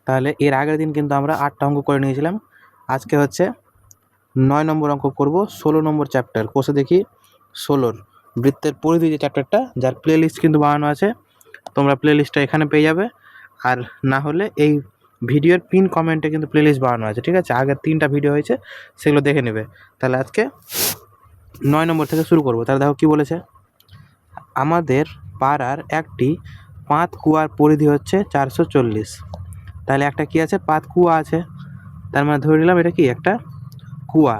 তাহলে এর আগের দিন কিন্তু আমরা 8টা অঙ্ক করে নিয়েছিলাম। আজকে হচ্ছে 9 নম্বর অঙ্ক করব 16 নম্বর চ্যাপ্টার। কোষে দেখি 16 বৃত্তের পরিধি যে চ্যাপ্টারটা, যার প্লে লিস্ট কিন্তু বানানো আছে, তোমরা প্লে লিস্টটা এখানে পেয়ে যাবে। আর না হলে এই ভিডিওর পিন কমেন্টে কিন্তু প্লে লিস্ট বানানো আছে, ঠিক আছে? আগের 3টা ভিডিও হয়েছে, সেগুলো দেখে নেবে। তাহলে আজকে 9 নম্বর থেকে শুরু করব। তাহলে দেখো কী বলেছে, আমাদের পাড়ার একটি পাতকুয়ার পরিধি হচ্ছে 440। তাহলে একটা কি আছে, পাতকুয়া আছে, তার মানে ধরে নিলাম এটা কি একটা কুয়া।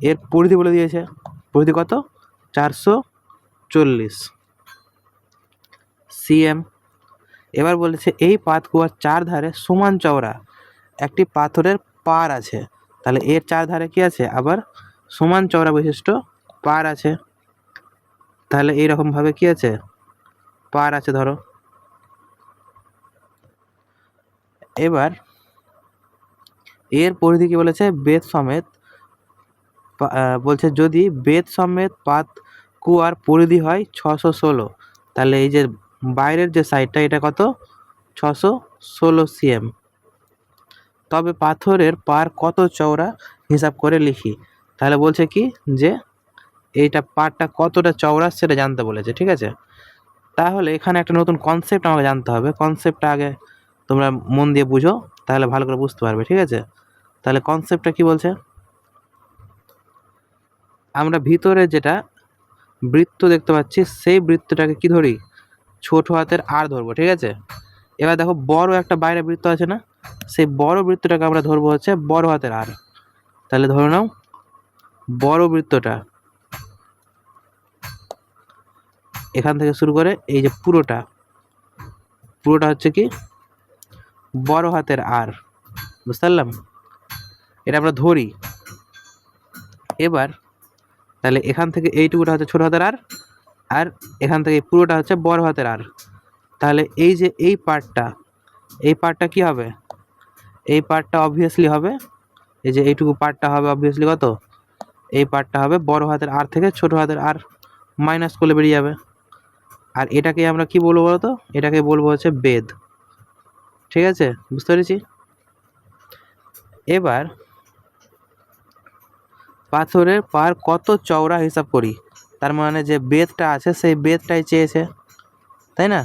এর পরিধি বলে দিয়েছে, পরিধি কত, 440 সিএম। এবার বলেছে এই পাতকুয়ার চারধারে সমান চওড়া একটি পাথরের পাড় আছে। তাহলে এর চারধারে কি আছে, আবার সমান চওড়া বিশিষ্ট পাড় আছে। তাহলে এইরকমভাবে কি আছে, পাড় আছে ধরো। এবার এর পরিধি কি বলেছে, বেদ সমেত, বলছে যদি বেদ সমেত পাত কুয়ার পরিধি হয় 616, তাহলে এই যে বাইরের যে সাইডটা এটা কত, 616 সিএম। তবে পাথরের পাড় কত চওড়া হিসাব করে লিখি। তাহলে বলছে কি যে এইটা পাড়টা কতটা চওড়া সেটা জানতে বলেছে, ঠিক আছে? তাহলে এখানে একটা নতুন কনসেপ্ট আমাকে জানতে হবে। কনসেপ্টটা আগে তোমরা মন দিয়ে বুঝো, তাহলে ভালো করে বুঝতে পারবে, ঠিক আছে? তাহলে কনসেপ্টটা কি বলছে, আমরা ভিতরে যেটা বৃত্ত দেখতে পাচ্ছি সেই বৃত্তটাকে কি ধরি, ছোট হাতের আর ধরবো, ঠিক আছে? এবার দেখো বড় একটা বাইরে বৃত্ত আছে না, সেই বড় বৃত্তটাকে আমরা ধরবো হচ্ছে বড় হাতের আর। তাহলে ধরে নাও বড় বৃত্তটা এখান থেকে শুরু করে এই যে পুরোটা হচ্ছে কি বড় হাতের আর, বুঝতে পারলাম? এটা আমরা ধরি। এবার তাহলে এখান থেকে এইটুকুটা হচ্ছে ছোট হাতের আর, আর এখান থেকে পুরোটা হচ্ছে বড় হাতের আর। তাহলে এই যে এই পার্টটা কি হবে, এই পার্টটা অবভিয়াসলি হবে, এই যে এইটুকু পার্টটা হবে অবভিয়াসলি কত, এই পার্টটা হবে বড় হাতের আর থেকে ছোট হাতের আর মাইনাস করলে বেরিয়ে যাবে। আর এটাকে আমরা কি বলবো বলতো, এটাকে বলবো হচ্ছে বেদ, ঠিক আছে? বুঝতে পেরেছি। এবার পাথরের পাড় কত চওড়া হিসাব করি, তার মানে যে বেদটা আছে সেই বেদটাই চেয়েছে, তাই না?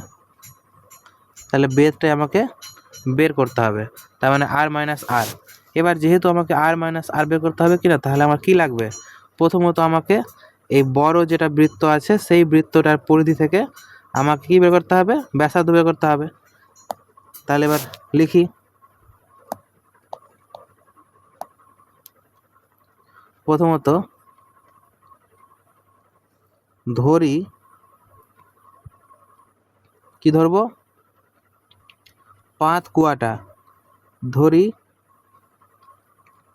তাহলে বেদটাই আমাকে বের করতে হবে, তার মানে আর মাইনাস আর। এবার যেহেতু আমাকে আর মাইনাস আর বের করতে হবে কিনা, তাহলে আমার কি লাগবে, প্রথমত আমাকে এই বড় যেটা বৃত্ত আছে সেই বৃত্তটার পরিধি থেকে আমাকে কি বের করতে হবে, ব্যাসার্ধ বের করতে হবে। তাহলে এবার লিখি, প্রথমত ধরি, কি ধরবো, পাত কুয়াটা ধরি,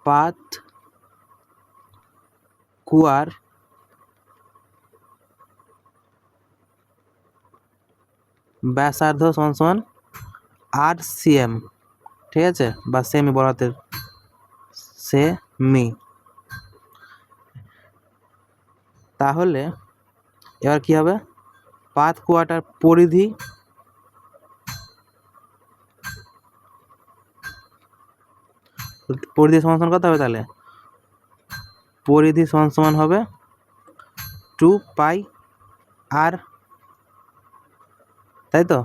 পাত কুয়ার ব্যাসার্ধ সমান সমান 8 সিএম, ঠিক আছে? বা সেমি, বড় হাতের সেমি। তাহলে এবার কি হবে, পাত কুয়াটার পরিধি সমান সমান কত হবে, তাহলে পরিধি সমান সমান হবে 2 পাই আর, তাই তো?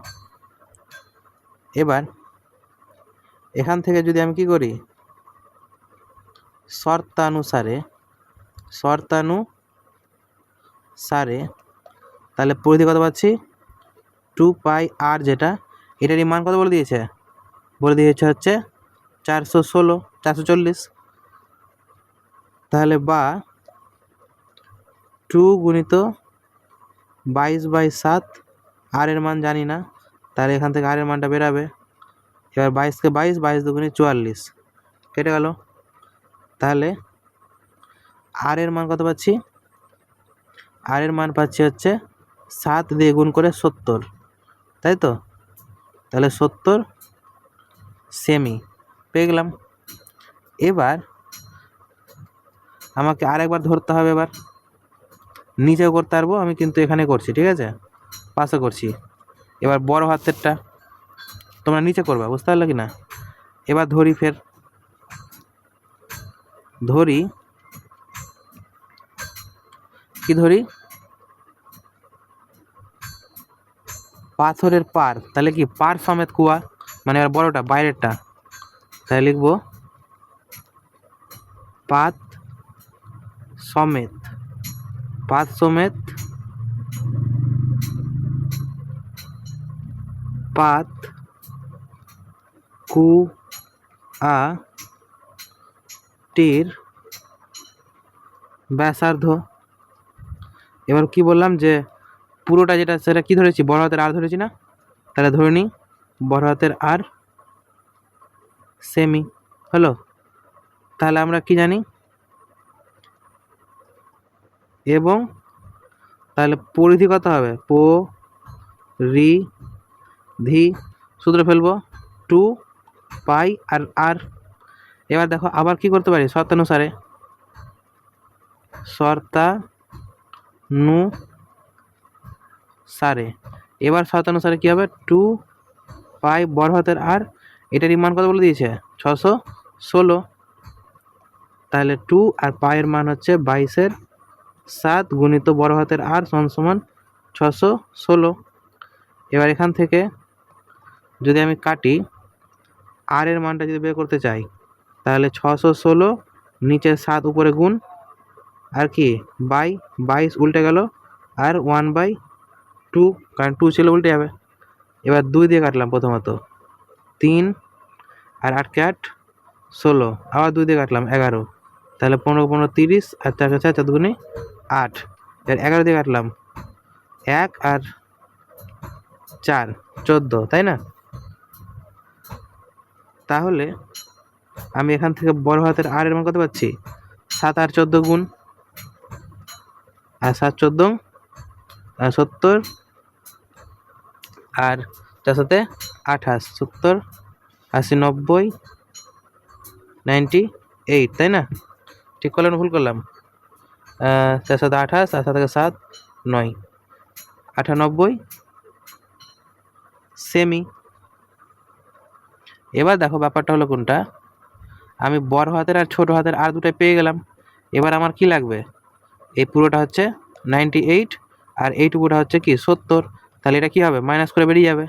এবার এখান থেকে যদি আমি কি করি, শর্তানুসারে তাহলে পরিধি কত পাচ্ছি, 2 পাই আর, যেটা এটারই মান কত বলে দিয়েছে হচ্ছে 440। তাহলে বা 2 গুণিত 22/7, আর এর মান জানি না, তাহলে এখান থেকে আর এর মানটা বেরাবে। এবার 22কে 22 দুগুণে 44 কেটে গেল। তাহলে আর এর মান কত পাচ্ছি, আর এর মান পাচ্ছি হচ্ছে 7 দিয়ে গুণ করে 70, তাই তো? তাহলে 70 সেমি পেয়ে গেলাম। এবার আমাকে আরেকবার ধরতে হবে, এবার নিচেও করতে পারবো আমি, কিন্তু এখানে করছি, ঠিক আছে? পাশে করছি। এবার বড় হাতেরটা, তোমরা নিচে করবা, বুঝতে পারলে কি না? এবার ধরি, ফের ধরি, কি ধরি? পাথরের পার, তাহলে কি পার সমেত কুয়া, মানে এবার বড়টা বাইরেরটা, তাই লিখবো পাত সমেত, পাত সমেত পাত কুয়া টির ব্যাসার্ধ। এবার কি বললাম যে পুরোটা যেটা সেটা কি ধরেছি, বড় হাতের আর ধরেছি না, তাহলে ধরে নিই বড় হাতের আর সেমি হলো। তাহলে আমরা কি জানি, এবং তাহলে পরিধি কত হবে, পরিধি সূত্র ফেলবো 2 পাই আর আর। এবার দেখো আবার কি করতে পারি, শর্তানুসারে। এবার শর্তানুসারে কি হবে, 2 পাই বড় হাতের আর, এটারই মান কত বলে দিয়েছে, 616। তাহলে 2 আর পায়ের মান হচ্ছে 22/7 গুণিত বড় হাতের আর সমান 616। এবার এখান থেকে যদি আমি কাটি, আর এর মানটা যদি বের করতে চাই, তাহলে 616 নিচে 7 উপরে গুণ, আর কি বাই 22 উল্টে গেল, আর 1/2, কারণ 2 ছিল উল্টে যাবে। এবার 2 দিয়ে কাটলাম, প্রথমত 3 আর 8 কে 8 16, আবার 2 দিয়ে কাটলাম 11, তাহলে 15 15 30 আর 4 4 4 দুগুণে 8। এবার 11 দিয়ে কাটলাম 1 আর 4 14, তাই না? তাহলে আমি এখান থেকে বড় হাতের আর এর মান কত পাচ্ছি, 7 আর 14 গুণ, আর 7 14 70, আর 4 সাথে 28, 70 80 90 98, তাই না? ঠিক করলাম না ভুল করলাম? 4 সাথে 28 আর 7 থেকে 7 9, 98 সেমি। এবার দেখো ব্যাপারটা হলো কোনটা, আমি বড় হাতের আর ছোট হাতের আর দুটাই পেয়ে গেলাম। এবার আমার কি লাগবে, এই পুরোটা হচ্ছে 98 আর এইটুকুটা হচ্ছে কি 70, তাহলে এটা কি হবে, মাইনাস করে বেরিয়ে যাবে।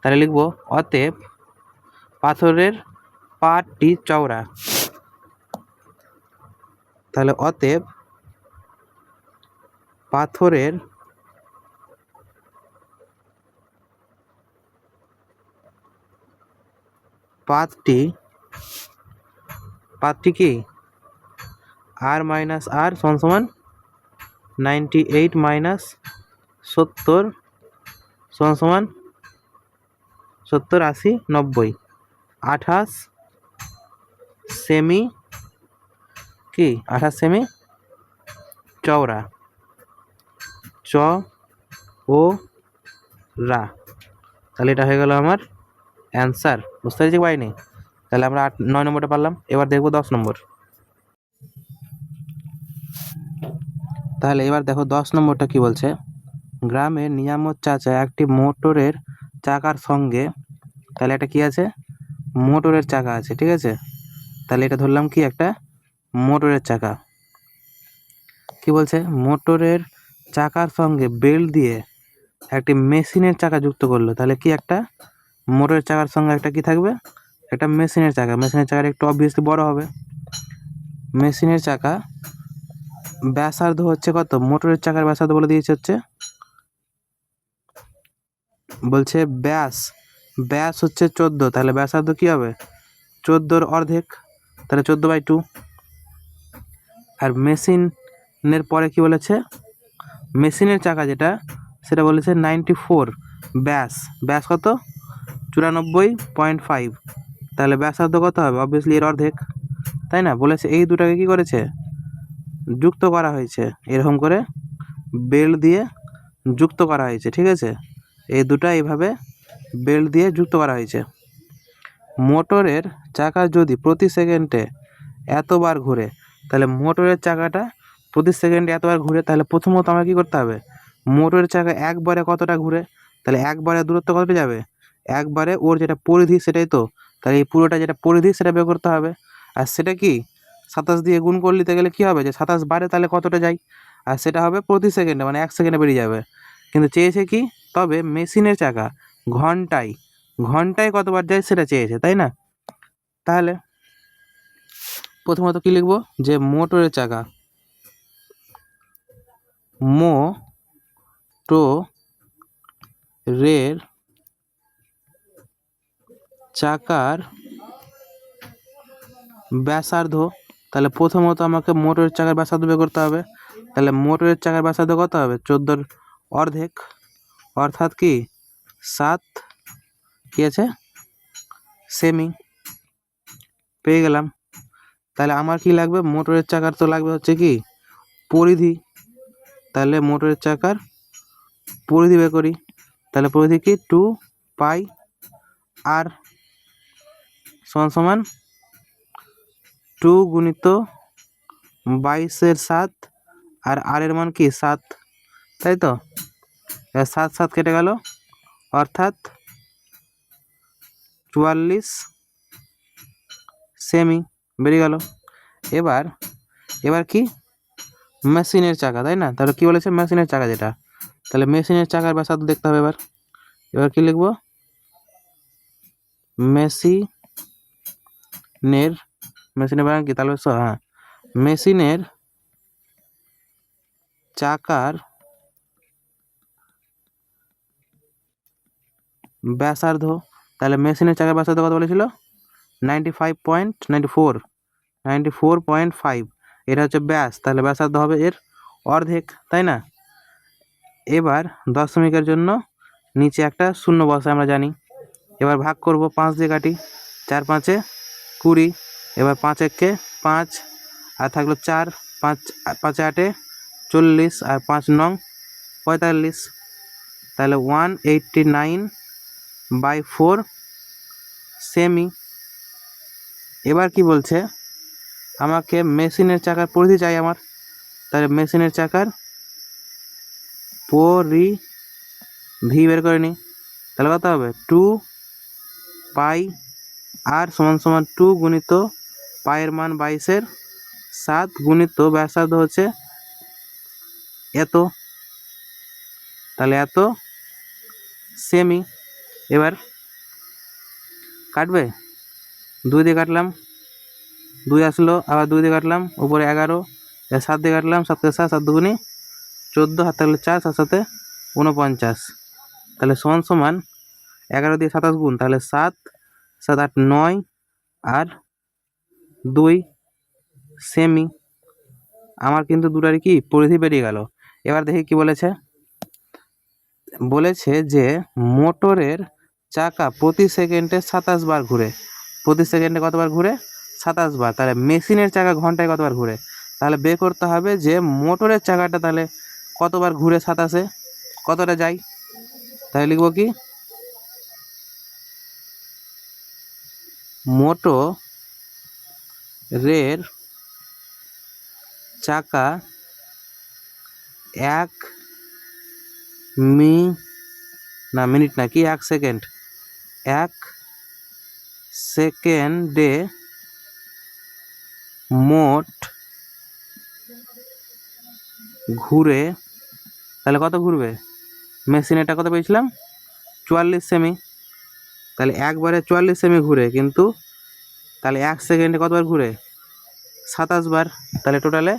তাহলে লিখবো অতএব পাথরের পাটটি চওড়া। তাহলে অতএব পাথরের পাতটি কি আর মাইনাস আর সমান 98 মাইনাস 70 সমান 70 80 90, 28 সেমি, কি 28 সেমি চওড়া, ও রা। তাহলে এটা হয়ে গেল আমার অ্যান্সার, বুঝতে পেরেছি পাইনি? তাহলে আমরা 9 নম্বরটা পারলাম। এবার দেখবো 10 নম্বর। তাহলে এবার দেখো 10 নম্বরটা কি বলছে, গ্রামের নিয়ামত চাচা একটি মোটরের চাকার সঙ্গে, তাহলে এটা কি আছে, মোটরের চাকা আছে, ঠিক আছে? তাহলে এটা ধরলাম কি একটা মোটরের চাকা। কি বলছে, মোটরের চাকার সঙ্গে বেল্ট দিয়ে একটি মেশিনের চাকা যুক্ত করলো। তাহলে কি একটা মোটরের চাকার সঙ্গে একটা কি থাকবে, একটা মেশিনের চাকা। মেশিনের চাকাটা একটু অবভিয়াসলি বড় হবে। মেশিনের চাকা ব্যাসার্ধ হচ্ছে কত, মোটরের চাকার ব্যাসার্ধ বলে দিয়েছে হচ্ছে, বলছে ব্যাস হচ্ছে 14, তাহলে ব্যাসার্ধ কি হবে 14-র অর্ধেক, তাহলে 14/2। আর মেশিনের পরে কি বলেছে, মেশিনের চাকা যেটা সেটা বলেছে 94, ব্যাস কত 94.5, তাহলে ব্যাসার্ধ কত হবে, অবভিয়াসলি এর অর্ধেক, তাই না? বলেছে এই দুটাকে কি করেছে, যুক্ত করা হয়েছে, এরকম করে বেল্ট দিয়ে যুক্ত করা হয়েছে, ঠিক আছে? এই দুটা এইভাবে বেল্ট দিয়ে যুক্ত করা হয়েছে। মোটরের চাকা যদি প্রতি সেকেন্ডে এতবার ঘুরে, তাহলে মোটরের চাকাটা প্রতি সেকেন্ডে এতবার ঘুরে, তাহলে প্রথমত আমাকে কী করতে হবে, মোটরের চাকা একবারে কতটা ঘুরে, তাহলে একবারে দূরত্ব কতটা যাবে, একবারে ওর যেটা পরিধি সেটাই তো, তাহলে এই পুরোটা যেটা পরিধি সেটা বের করতে হবে। আর সেটা কি 27 দিয়ে গুণ করে নিতে গেলে কী হবে, যে 27 বারে তাহলে কতটা যায়, আর সেটা হবে প্রতি সেকেন্ডে, মানে 1 সেকেন্ডে বেরিয়ে যাবে। কিন্তু চেয়েছে কি, তবে মেশিনের চাকা ঘন্টায় ঘন্টায় কতবার যায় সেটা চেয়েছে, তাই না? তাহলে প্রথমত কি লিখব, যে মোটরের চাকা, মোটরের চাকার ব্যাসার্ধ। তাহলে প্রথমত আমাকে মোটরের চাকার ব্যাসার্ধ বের করতে হবে। তাহলে মোটরের চাকার ব্যাসার্ধ কত হবে, 14 অর্ধেক, অর্থাৎ কি 7 কি আছে সেমি, পেয়ে গেলাম। তাহলে আমার কি লাগবে, মোটরের চাকার তো লাগবে হচ্ছে কি পরিধি। তাহলে মোটরের চাকার পরিধি বের করি। তাহলে পরিধি কি 2 পাই আর সমান সমান 2 গুণিত 22-এর 7 আর আর এর মান কি 7, তাই তো? 7 7 কেটে গেল, অর্থাৎ 44 সেমি বেরিয়ে গেল। এবার কি মেশিনের চাকা, তাই না? তাহলে কি বলেছে, মেশিনের চাকা যেটা, তাহলে মেশিনের চাকার ব্যাসার্ধ দেখতে হবে। এবার কি লিখব, মেশিনের বানান কি, তাহলে হ্যাঁ মেশিনের চাকার ব্যাসার্ধ। তাহলে মেশিনের চাকার ব্যাসার্ধ কত বলেছিল, 94.5, এটা হচ্ছে ব্যাস, তাহলে ব্যাসার্ধ হবে এর অর্ধেক, তাই না? এবার দশমিকের জন্য নিচে একটা শূন্য বসে আমরা জানি। এবার ভাগ করব, 5 দিয়ে কাটি, 4 5-এ 20, এবার 5 1-কে 5 আর থাকলো 4, 5 5 8-এ 40 আর 5 9 45, তাহলে 189/4 সেমি। এবার কি বলছে, আমাকে মেশিনের চাকার পরিধি চাই আমার। তাহলে মেশিনের চাকার পরিধি বের করে নিই। তাহলে কত হবে, 2 পাই আর সমান সমান 2 গুণিত পায়ের মান 22-এর 7 গুণিত ব্যাসার্ধ হচ্ছে এত, তাহলে এত সেমি। এবার কাটবে, 2 দিয়ে কাটলাম, 2 আসলো, আবার 2 দিয়ে কাটলাম, উপরে 11, 7 দিয়ে কাটলাম, 7 কে 7, 7 দুগুণে 14, হাত থাকলে 4, 7 7-এ 49, তাহলে সমান সমান 11 দিয়ে 27 গুণ, তাহলে 7 7 8 9 আর 2 সেমি। আমার কিন্তু দুটারই কি পরিধি বেরিয়ে গেল। এবার দেখি কি বলেছে, যে মোটরের চাকা প্রতি সেকেন্ডে 27 বার ঘুরে। প্রতি সেকেন্ডে কতবার ঘুরে, 27 বার। তাহলে মেশিনের চাকা ঘন্টায় কতবার ঘুরে, তাহলে বের করতে হবে যে মোটরের চাকাটা তাহলে কতবার ঘুরে 27-এ, কতটা যায়। তাহলে লিখব কি, মোটরের চাকা 1 সেকেন্ডে মোট ঘুরে। তাহলে কত ঘুরবে, মেশিনেরটা কত পেয়েছিলাম 44 সেমি, তাহলে একবারে 44 সেমি ঘুরে, কিন্তু তাহলে 1 সেকেন্ডে কতবার ঘুরে 27 বার, তাহলে টোটালে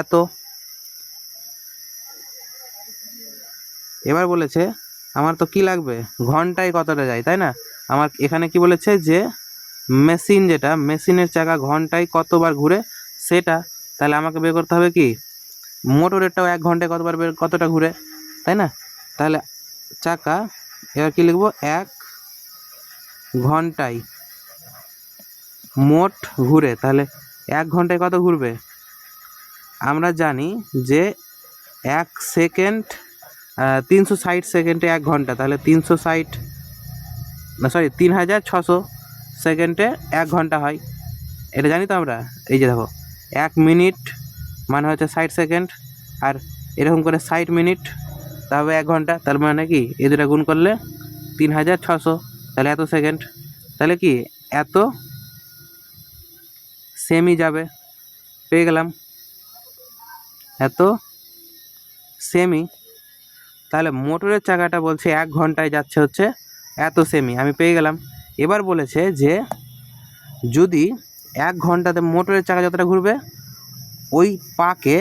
এত। এবার বলেছে আমার তো কি লাগবে, ঘন্টায় কতটা যায়, তাই না? আমার এখানে কি বলেছে, যে মেশিন যেটা, মেশিনের চাকা ঘন্টায় কতবার ঘুরে সেটা। তাহলে আমাকে বের করতে হবে কি, মোটরেরটাও 1 ঘন্টায় কতটা ঘুরে, তাই না? তাহলে চাকা, এবার কি লিখবো, 1 ঘন্টায় মোট ঘুরে। তাহলে 1 ঘন্টায় কত ঘুরবে, আমরা জানি যে 1 সেকেন্ড 360 সেকেন্ডে 1 ঘন্টা, তাহলে 3600 সেকেন্ডে 1 ঘন্টা হয়, এটা জানি তো আমরা। এই যে দেখো, 1 মিনিট মানে হচ্ছে 60 সেকেন্ড, আর এরকম করে 60 মিনিট, তবে 1 ঘন্টা, তার মানে কি এই দুটা গুণ করলে 3600, তাহলে এত সেকেন্ড, তাহলে কি এত সেমি যাবে, পেয়ে গেলাম এত সেমি। তাহলে মোটরের চাকাটা বলছে 1 ঘন্টায় যাচ্ছে হচ্ছে এত সেমি, আমি পেয়ে গেলাম। এবার বলেছে যে যদি 1 ঘন্টাতে মোটরের চাকা যতটা ঘুরবে, ওই পাকে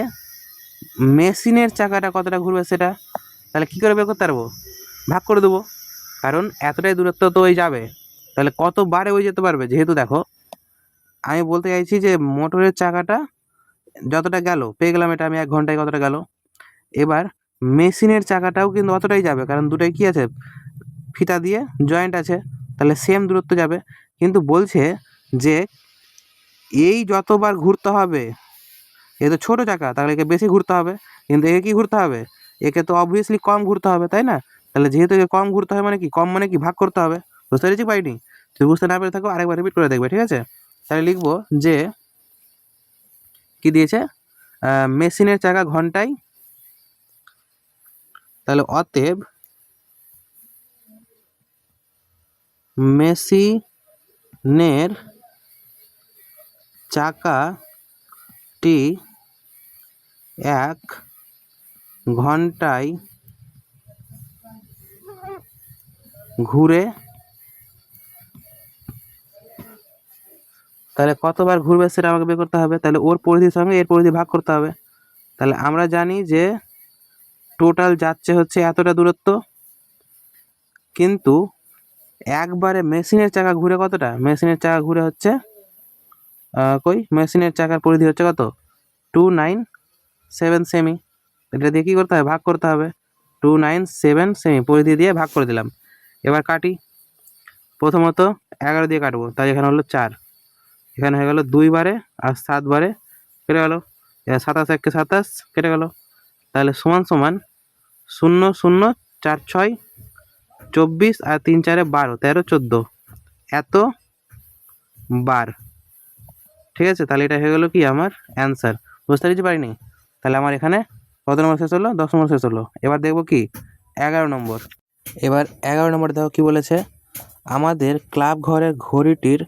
মেশিনের চাকাটা কতটা ঘুরবে সেটা তাহলে কী করে বের করতে পারবো, ভাগ করে দেবো, কারণ এতটাই দূরত্ব তো ওই যাবে, তাহলে কত বারে ওই যেতে পারবে। যেহেতু দেখো আমি বলতে চাইছি যে মোটরের চাকাটা যতটা গেল পেয়ে গেলাম, এটা আমি 1 ঘন্টায় কতটা গেল। এবার মেশিনের চাকাটাও কিন্তু অতটাই যাবে, কারণ দুটাই কী আছে, ফিতা দিয়ে জয়েন্ট আছে, তাহলে সেম দূরত্ব যাবে। কিন্তু বলছে যে এই যতবার ঘুরতে হবে, এ তো ছোটো চাকা, তাহলে একে বেশি ঘুরতে হবে, কিন্তু একে কী ঘুরতে হবে, একে তো অবভিয়াসলি কম ঘুরতে হবে, তাই না? তাহলে যেহেতু একে কম ঘুরতে হবে মানে কি, কম মানে কি ভাগ করতে হবে। বুঝতে পেরেছি পাইনি? যদি বুঝতে না পেরে থাকো আরেকবার রিপিট করে দেখবে, ঠিক আছে? তাহলে লিখবো যে কি দিয়েছে, মেশিনের চাকা ঘন্টায়, তাহলে অতএব মেশিনের চাকাটি 1 ঘন্টায় ঘুরে, তাহলে কতবার ঘুরবে সেটা আমাকে বের করতে হবে। তাহলে ওর পরিধির সঙ্গে এর পরিধি ভাগ করতে হবে। তাহলে আমরা জানি যে টোটাল যাচ্ছে হচ্ছে এতটা দূরত্ব, কিন্তু একবারে মেশিনের চাকা ঘুরে কতটা, মেশিনের চাকা ঘুরে হচ্ছে মেশিনের চাকার পরিধি হচ্ছে কত, 297 সেমি। এটা দিয়ে কী করতে হবে, ভাগ করতে হবে, 297 সেমি পরিধি দিয়ে ভাগ করে দিলাম। এবার কাটি, প্রথমত 11 দিয়ে কাটবো, তাই এখানে হলো 4, এখানে হয়ে গেল 2 বারে আর 7 বারে কেটে গেল, 27 1 27 কেটে গেল। তাহলে সমান সমান 0 0 4 6 24 আর 3 4 12 13 14 এত বার, ঠিক আছে? তাহলে এটা হয়ে গেল কি আমার অ্যান্সার। বুঝতে পেরেছি পারিনি? তাহলে আমার এখানে কত নম্বর শেষ হলো, 10 নম্বর শেষ হলো। এবার দেখবো কি 11 নম্বর। এবার 11 নম্বর দেখো কি বলেছে, আমাদের ক্লাব ঘরের ঘড়িটির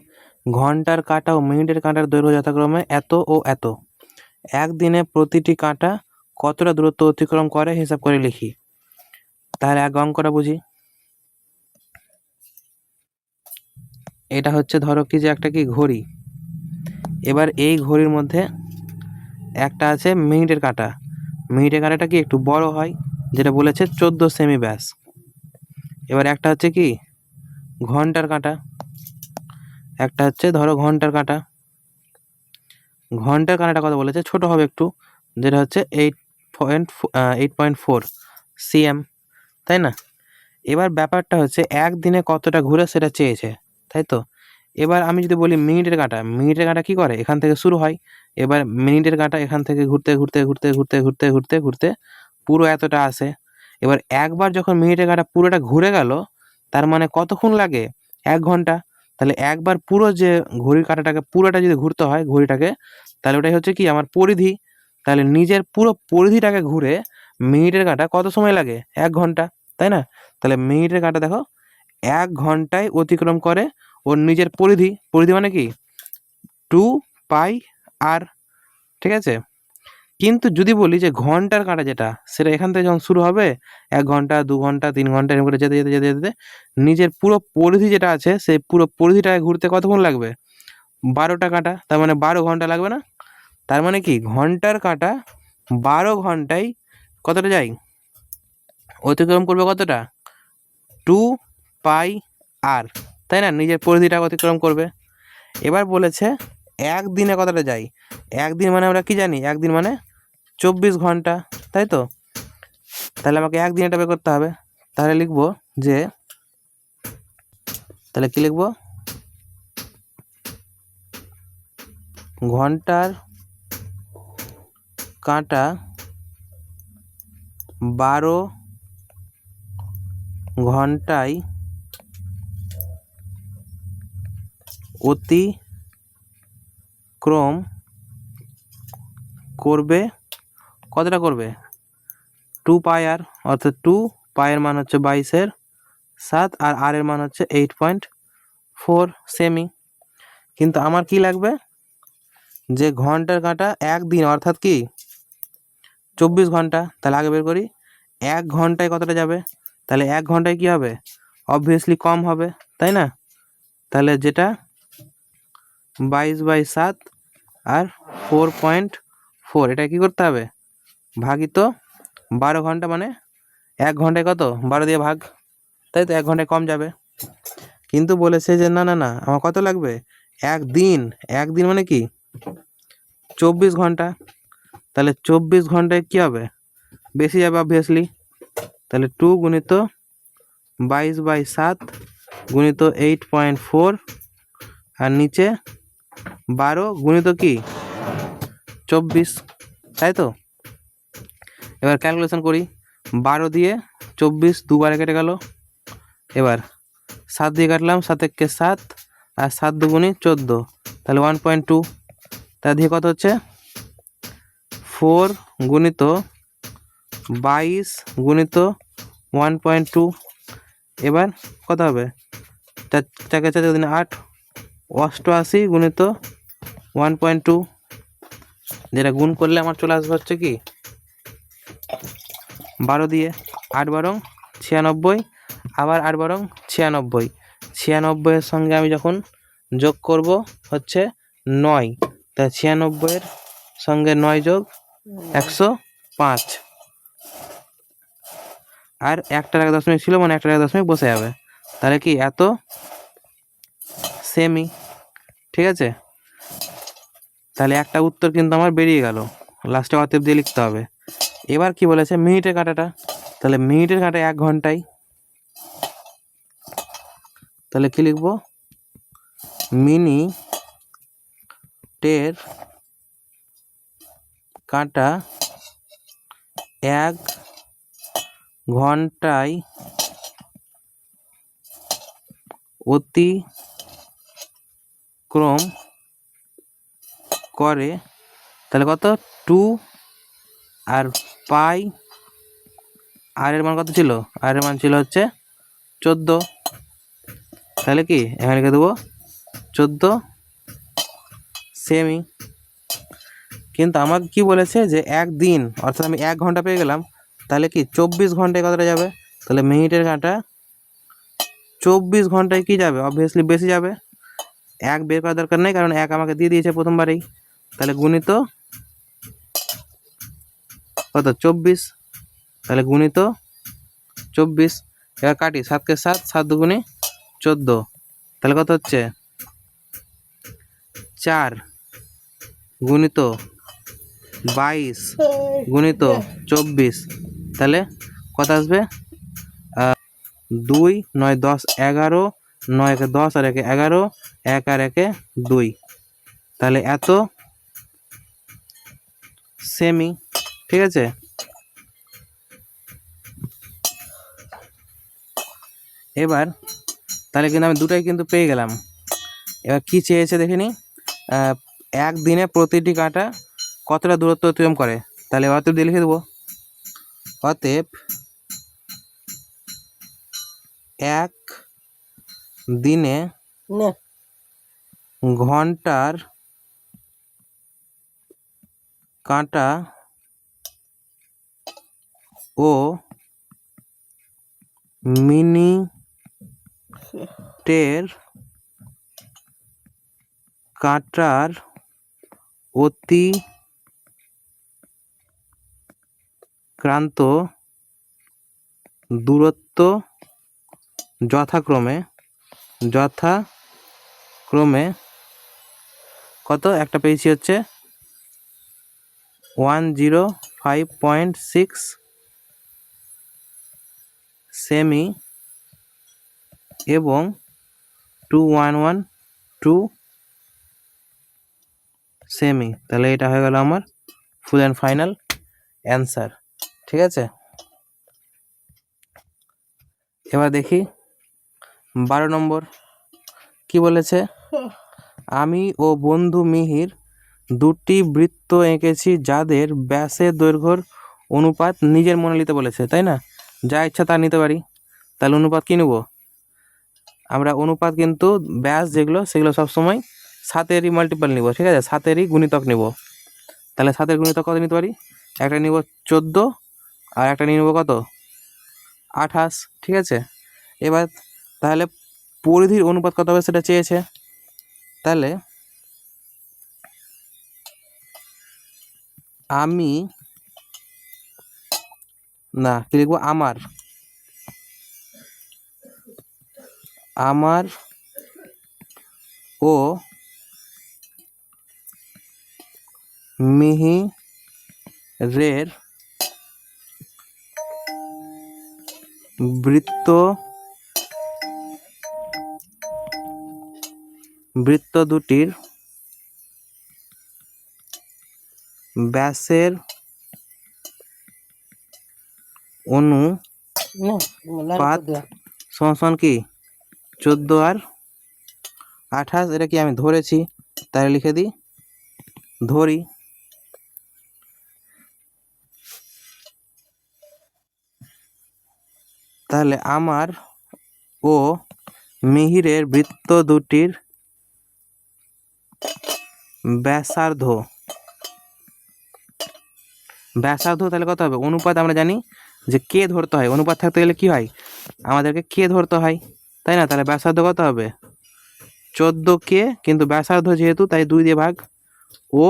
ঘন্টার কাঁটা ও মিনিটের কাঁটার দৈর্ঘ্য যথাক্রমে এত ও এত। একদিনে প্রতিটি কাঁটা কতটা দূরত্ব অতিক্রম করে হিসাব করে লিখি। তাহলে এক অঙ্কটা বুঝি। এটা হচ্ছে ধরো কি যে একটা কি ঘড়ি, এবার এই ঘড়ির মধ্যে একটা আছে মিনিটের কাঁটা, মিনিটের কাঁটাটা কি একটু বড় হয়, যেটা বলেছে 14 সেমি ব্যাস। এবার একটা হচ্ছে কি ঘন্টার কাঁটা, একটা হচ্ছে ধরো ঘন্টার কাঁটা, ঘন্টার কাঁটাটা কত বলেছে, ছোট হবে একটু, যেটা হচ্ছে 8.4 সিএম, তাই না? এবার ব্যাপারটা হচ্ছে একদিনে কতটা ঘুরে সেটা চেয়েছে, তাই তো? এবার আমি যদি বলি মিনিটের কাঁটা, মিনিটের কাঁটা কী করে, এখান থেকে শুরু হয়, এবার মিনিটের কাঁটা এখান থেকে ঘুরতে ঘুরতে ঘুরতে ঘুরতে ঘুরতে ঘুরতে ঘুরতে পুরো এতটা আসে। এবার একবার যখন মিনিটের কাঁটা পুরোটা ঘুরে গেল, তার মানে কতক্ষণ লাগে, 1 ঘন্টা। তাহলে একবার পুরো যে ঘড়ির কাঁটাটাকে পুরোটা যদি ঘুরতে হয় ঘড়িটাকে, তাহলে ওটাই হচ্ছে কি আমার পরিধি। তাহলে নিজের পুরো পরিধিটাকে ঘুরে মিনিটের কাঁটা কত সময় লাগে, 1 ঘন্টা, তাই না? তাহলে মিনিটের কাঁটা দেখো 1 ঘন্টায় অতিক্রম করে ওর নিজের পরিধি, পরিধি মানে কি 2πr, ঠিক আছে? কিন্তু যদি বলি যে ঘন্টার কাঁটা যেটা, সেটা এখান থেকে যখন শুরু হবে 1 ঘন্টা 2 ঘন্টা 3 ঘন্টা এরকম করে যেতে যেতে যেতে যেতে নিজের পুরো পরিধি যেটা আছে সেই পুরো পরিধিটাকে ঘুরতে কতক্ষণ লাগবে, 12টা কাঁটা, তার মানে 12 ঘন্টা লাগবে না? তার মানে কি ঘন্টার কাঁটা 12 ঘন্টায় কতটা যায়, অতিক্রম করবে কতটা, 2πr, তাই না? নিজের পরিধিটা অতিক্রম করবে। এবার বলেছে একদিনে কতটা যায়, একদিন মানে আমরা কি জানি, একদিন মানে 24 ঘন্টা, তাই তো? তাহলে আমাকে একদিনেটা বের করতে হবে। তাহলে লিখবো যে, তাহলে কি লিখবো, ঘন্টার কাঁটা 12 ঘন্টায় অতিক্রম করবে, কতটা করবে, 2πr, অর্থাৎ 2π এর মান হচ্ছে 22 7 আর আর এর মান হচ্ছে 8.4 সেমি। কিন্তু আমার কি লাগবে, যে ঘন্টার কাঁটা একদিন অর্থাৎ কি 24 ঘন্টা। তাহলে আগে বের করি 1 ঘন্টায় কতটা যাবে, তাহলে 1 ঘন্টায় কি হবে, অবভিয়াসলি কম হবে, তাই না? তাহলে যেটা 22/7 আর 4.4, এটা কি করতে হবে, ভাগিত 12 ঘন্টা, মানে 1 ঘন্টায় কত 12 দিয়ে ভাগ, তাই তো 1 ঘন্টায় কম যাবে। কিন্তু বলেছে যে না না না, আমার কত লাগবে, একদিন, একদিন মানে কি 24 ঘন্টা। তাহলে 24 ঘন্টায় কি হবে, বেশি যাবে অবভিয়াসলি। তাহলে 2 গুণিত 22/7 গুণিত 8.4 আর নিচে 12 গুণিত কি 24, তাই তো? এবার ক্যালকুলেশন করি, 12 দিয়ে 24 দুবারে কেটে গেল। এবার 7 দিয়ে কাটলাম, 7 একে 7 আর 7 দুগুণে 14, তাহলে 1.2। তা দিয়ে কত হচ্ছে 4 গুণিত 22 গুণিত 1.2। এবার কত হবে, 4 4 দিনে 8, 88 গুণিত 1.2, যেটা গুণ করলে আমার চলে আসবে হচ্ছে কি 12 দিয়ে 8 বারং 96, আবার 8 বারং 96, 96-এর সঙ্গে আমি যখন যোগ করব হচ্ছে 9, তাই 96-এর সঙ্গে 9 যোগ 105, আর 1 টার আগে দশমিক ছিল, মানে 1 টার আগে দশমিক বসে যাবে, তাহলে কি এত সেমি। ঠিক আছে, তাহলে একটা উত্তর কিন্তু আমার বেরিয়ে গেল, লাস্টে অতএব দিয়ে লিখতে হবে। এবার কি বলেছে, মিনিটের কাঁটাটা, তাহলে মিনিটের কাঁটা 1 ঘন্টায়, তাহলে কি লিখবো, মিনিটের কাঁটা 1 ঘন্টায় অতিক্রম করে, তাহলে কত 2 আর পাই, আর এর মান কত ছিল, আর এর মান ছিল হচ্ছে 14, তাহলে কি এখানে লিখে দেবো 14 সেমি। কিন্তু আমাকে কি বলেছে যে একদিন, অর্থাৎ আমি 1 ঘন্টা পেয়ে গেলাম, তাহলে কি 24 ঘন্টায় কতটা যাবে, তাহলে মিনিটের কাঁটা 24 ঘন্টায় কি যাবে, অবভিয়াসলি বেশি যাবে। 1 বের করার দরকার নেই, কারণ 1 আমাকে দিয়ে দিয়েছে প্রথমবারেই, তাহলে গুণিত কত 24, তাহলে গুণিত 24। এবার কাটি, 7 কে 7, 7 দুগুণে 14, তাহলে কত হচ্ছে 4 গুণিত 22 গুণিত 24, তাহলে কত আসবে 2 9 10 11, 9 একে 10 আর 1 11, 1 আর 1 2, তাহলে এত সেমি। ঠিক আছে, এবার তাহলে কিন্তু আমি দুটাই কিন্তু পেয়ে গেলাম। এবার কি চেয়েছে দেখে নি, একদিনে প্রতিটি কাঁটা কতটা দূরত্ব অতিক্রম করে, তাহলে অতএব দিয়ে লিখে দেবো, অতএব 1 দিনে ঘন্টার কাঁটা ও মিনিটের কাঁটার অতিক্রান্ত দূরত্ব যথাক্রমে কত, একটা পেয়েছি হচ্ছে 105.6 সেমি এবং 2112 সেমি। তাহলে এটা হয়ে গেল আমার ফুল অ্যান্ড ফাইনাল অ্যান্সার। ঠিক আছে, এবার দেখি 12 নম্বর কি বলেছে, আমি ও বন্ধু মিহির দুটি বৃত্ত এঁকেছি যাদের ব্যাসের দৈর্ঘ্যর অনুপাত নিজের মনে নিতে বলেছে, তাই না? যা ইচ্ছা তা নিতে পারি। তাহলে অনুপাত কী নেব? আমরা অনুপাত কিন্তু ব্যাস যেগুলো সেগুলো সবসময় 7-এরই মাল্টিপল নিব, ঠিক আছে, 7-এরই গুণিতক নেব। তাহলে 7-এর গুণিতক কত নিতে পারি? একটা নিব 14 আর একটা নিয়ে নেবো কত? 28, ঠিক আছে। এবার তাহলে পরিধির অনুপাত কত হবে সেটা চেয়েছে। তাহলে আমি না কি লিখবো? আমার ও মিহিরের বৃত্ত দুটির ব্যাসের অনুপাত সমান কি 14 আর 28। এটা কি আমি ধরেছি, তাহলে লিখে দিই ধরি। তাহলে আমার ও মিহিরের বৃত্ত দুটির ব্যাসার্ধ তাহলে কত হবে? অনুপাত আমরা জানি যে কে ধরতে হয়, অনুপাত থাকতে গেলে কি হয়? আমাদেরকে কে ধরতে হয়, তাই না? তাহলে ব্যাসার্ধ কত হবে? 14K, কিন্তু ব্যাসার্ধ যেহেতু তাই 2 দিয়ে ভাগ, ও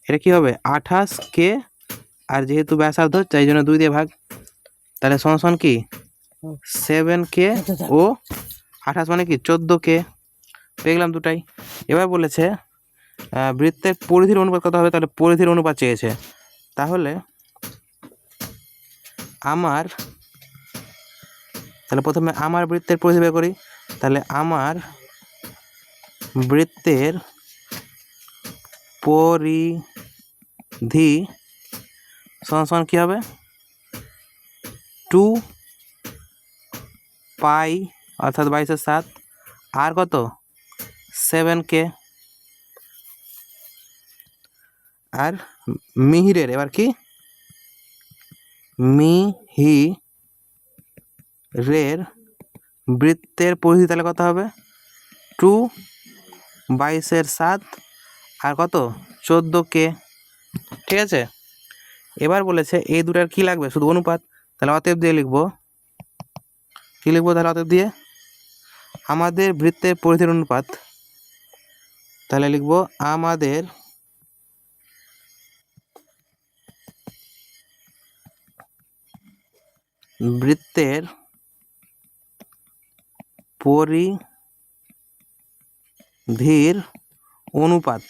এটা কি হবে? 28K, আর যেহেতু ব্যাসার্ধ তাই জন্য 2 দিয়ে ভাগ। তাহলে সমান কি 7K ও 28 মানে কি 14K, পেয়ে গেলাম দুটাই। এবার বলেছে বৃত্তের পরিধির অনুপাত কত হবে? তাহলে পরিধির অনুপাত চেয়েছে। তাহলে প্রথমে আমার বৃত্তের পরিধি বের করি। তাহলে আমার বৃত্তের পরিধি সমান কি হবে? 2 পাই অর্থাৎ 22/7 আর কত? 7K। আর মিহিরের এবার কি? মিহিরের বৃত্তের পরিধি তাহলে কত হবে? 2 22/7 আর কত? 14K, ঠিক আছে। এবার বলেছে এই দুটার কি লাগবে? শুধু অনুপাত। তাহলে অতএব দিয়ে লিখবো, কি লিখবো তাহলে অতএব দিয়ে? আমাদের বৃত্তের পরিধির অনুপাত। তাহলে লিখবো আমাদের বৃত্তের পরিধির অনুপাত।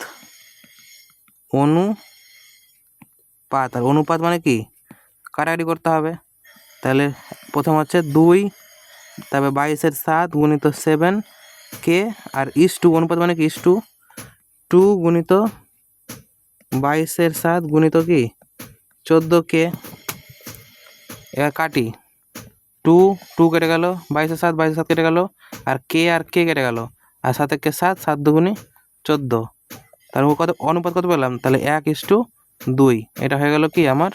আর অনুপাত মানে কি? কাটাকাটি করতে হবে। তাহলে প্রথম হচ্ছে 2, তারপরে 22/7 গুণিত 7K, আর ইস টু, অনুপাত মানে কি? 2 গুণিত 22/7 গুণিত কি 14K। এবার কাটি, 2 কেটে গেল, 22/7 কেটে গেল, আর কে কেটে গেল, আর 7 7, 7 দুগুণে 14। তারপর কত অনুপাত কত পেলাম? তাহলে 1:2। এটা হয়ে গেল কি আমার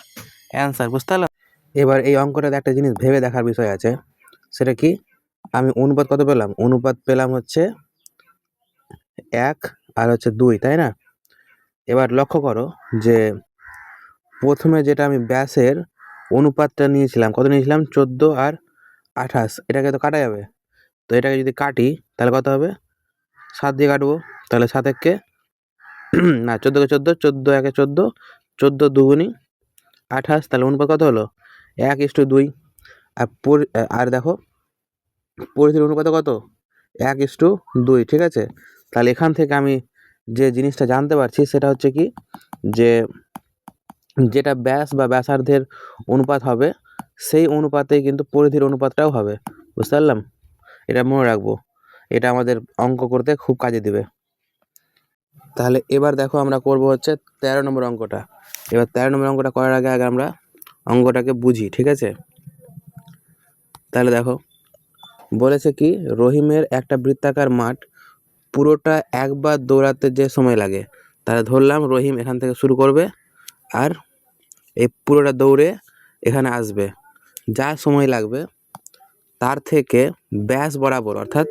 অ্যান্সার, বুঝতে পারলাম? এবার এই অঙ্কটাতে একটা জিনিস ভেবে দেখার বিষয় আছে, সেটা কি? আমি অনুপাত কত পেলাম? অনুপাত পেলাম হচ্ছে 1 আর হচ্ছে 2, তাই না? এবার লক্ষ্য করো যে প্রথমে যেটা আমি ব্যাসের অনুপাতটা নিয়েছিলাম, কত নিয়েছিলাম? 14 আর 28। এটাকে তো কাটা যাবে, তো এটাকে যদি কাটি তাহলে কত হবে? 7 দিয়ে কাটবো, তাহলে 7 না 14কে 14, 14 1 14, 14 দুগুণি 28। তাহলে অনুপাত কত হলো? 1:2। আর দেখো পরিধির অনুপাত কত? 1:2, ঠিক আছে। তাহলে এখান থেকে আমি যে জিনিসটা জানতে পারছি সেটা হচ্ছে কি, যে যেটা ব্যাস বা ব্যাসার্ধের অনুপাত হবে সেই অনুপাতেই কিন্তু পরিধির অনুপাতটাও হবে, বুঝতে পারলাম? এটা মনে রাখবো, এটা আমাদের অঙ্ক করতে খুব কাজে দিবে। তাহলে এবার দেখো আমরা করব হচ্ছে 13 নম্বর অঙ্কটা। এবার 13 নম্বর অঙ্কটা করার আগে আমরা অঙ্কটাকে বুঝি, ঠিক আছে। তাহলে দেখো বলেছে কি, রহিমের একটা বৃত্তাকার মাঠ, পুরোটা একবার দৌড়াতে যে সময় লাগে। তাহলে ধরলাম রহিম এখান থেকে শুরু করবে আর এই পুরোটা দৌড়ে এখানে আসবে, যা সময় লাগবে তার থেকে ব্যাস বরাবর, অর্থাৎ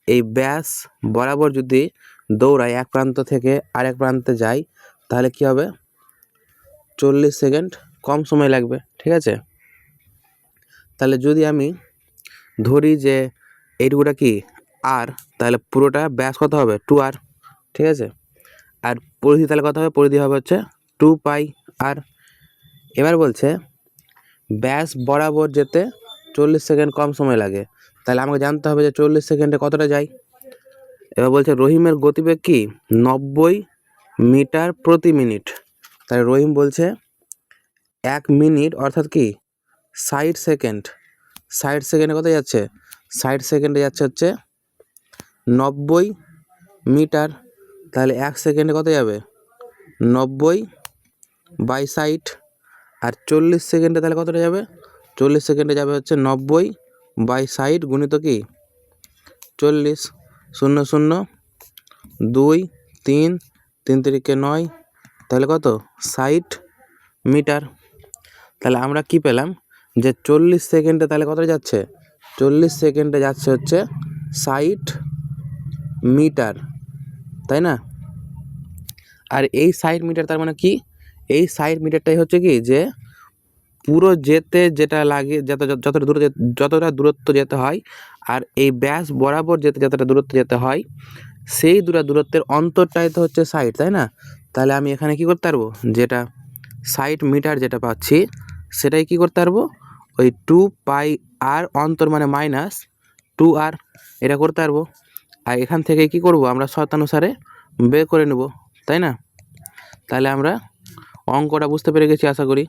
এই ব্যাস বরাবর যদি দৌড়ায় এক প্রান্ত থেকে আরেক প্রান্তে যায় তাহলে কি হবে, 40 সেকেন্ড কম সময় লাগবে। ঠিক আছে, তাহলে যদি আমি ধরি যে এইটুকুটা কি আর, তাহলে পুরোটা ব্যাস কত হবে 2r। ঠিক আছে, আর পরিধি তাহলে কত হবে, পরিধি হবে হচ্ছে 2πr। এবার বলছে ব্যাস বরাবর যেতে 40 সেকেন্ড কম সময় লাগে, তাহলে আমাকে জানতে হবে যে 40 সেকেন্ডে কতটা যায়। এবার বলছে রহিমের গতিবেগ কি 90 মিটার প্রতি মিনিট। তাহলে রহিম বলছে 1 মিনিট অর্থাৎ কি 60 সেকেন্ড, 60 সেকেন্ডে কত যাচ্ছে, 60 সেকেন্ডে যাচ্ছে হচ্ছে 90 মিটার। তাহলে 1 সেকেন্ডে কত যাবে, 90/60। আর 40 সেকেন্ডে তাহলে কতটা যাবে, 40 সেকেন্ডে যাবে হচ্ছে 90/60 গুণিত কি 40, 0 0 2 3 3 3 9, তাহলে কত 60 মিটার। তাহলে আমরা কি পেলাম যে 40 সেকেন্ডে তাহলে কতটা যাচ্ছে, 40 সেকেন্ডে যাচ্ছে হচ্ছে 60 মিটার, তাই না। আর এই 60 মিটার তার মানে কি, এই 60 মিটারটাই হচ্ছে কি যে পুরো যেতে যেটা লাগে, যতটা দূরত্ব যেতে হয়, আর এই ব্যাস বরাবর যেতে যতটা দূরত্ব যেতে হয় সেই দূরত্বের অন্তরটাই তো হচ্ছে 60, তাই না। তাহলে আমি এখানে কি করতে পারবো, যেটা 60 মিটার যেটা পাচ্ছি সেটাই কি করতে পারবো, ওই 2πr অন্তর মানে -2r এটা করতে পারবো। আর এখান থেকে কি করব, আমরা শর্তানুসারে বের করে নেব, তাই না। তাহলে আমরা অঙ্কটা বুঝতে পেরে গেছি আশা করি।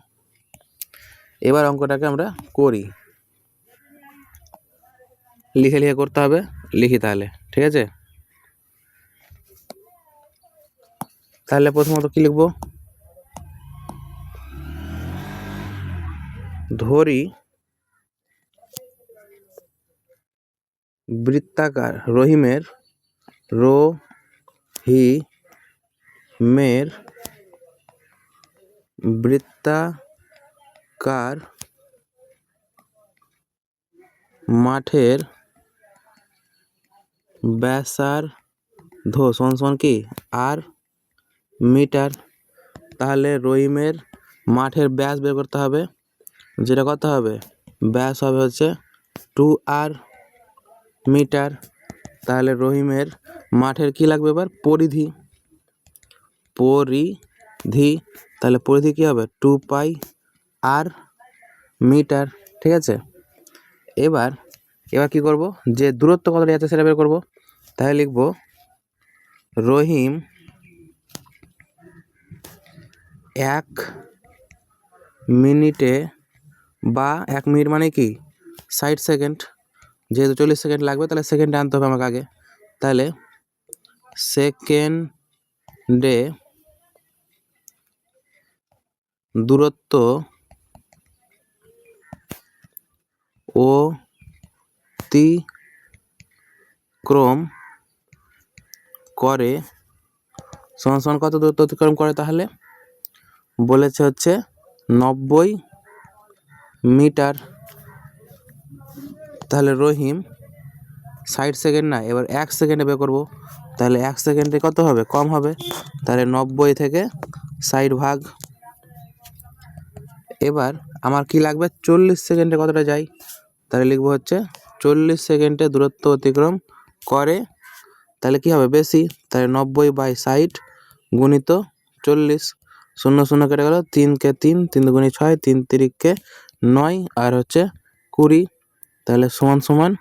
এবার অঙ্কটাকে আমরা করি, লিখে লিখে করতে হবে, লিখি তাহলে। ঠিক আছে, তাহলে প্রথমত কি লিখব, ধরি বৃত্তাকার রহিমের বৃত্তাকার মাঠের ব্যাসার্ধ সমান কি আর মিটার। তাহলে রহিমের মাঠের ব্যাস বের করতে হবে, যেটা কত হবে, ব্যাস হবে হচ্ছে 2r মিটার। তাহলে রহিমের মাঠের কি লাগবে, এবার পরিধি, তাহলে পরিধি কি হবে 2πr মিটার। ঠিক আছে, এবার কি করব, যে দূরত্ব কতটা যাচ্ছে সেটা বের করব। তাহলে লিখব রহিম 1 মিনিটে, বা 1 মিনিট মানে কি 60 সেকেন্ড, যেহেতু 40 সেকেন্ড লাগবে তাহলে সেকেন্ডে আনতে হবে আমাকে আগে। তাহলে সেকেন্ডে দূরত্ব অতিক্রম করে সমান কত দূরত্ব অতিক্রম করে, তাহলে বলেছে হচ্ছে 90 মিটার। তাহলে রহিম 60 সেকেন্ড না, এবার 1 সেকেন্ডে বের করবো, তাহলে 1 সেকেন্ডে কত হবে, কম হবে, তাহলে 90 থেকে 60 ভাগ। এবার আমার কি লাগবে, 40 সেকেন্ডে কতটা যায়, তাহলে লিখবো হচ্ছে 40 সেকেন্ডে দূরত্ব অতিক্রম করে, তাহলে কি হবে বেশি, তাহলে 90/60 গুণিত 40, 0 0 কেটে গেল, 3 কে 3 3 দুগুণে 6 3 তিরিকে 9 আর হচ্ছে 20, তাহলে সমান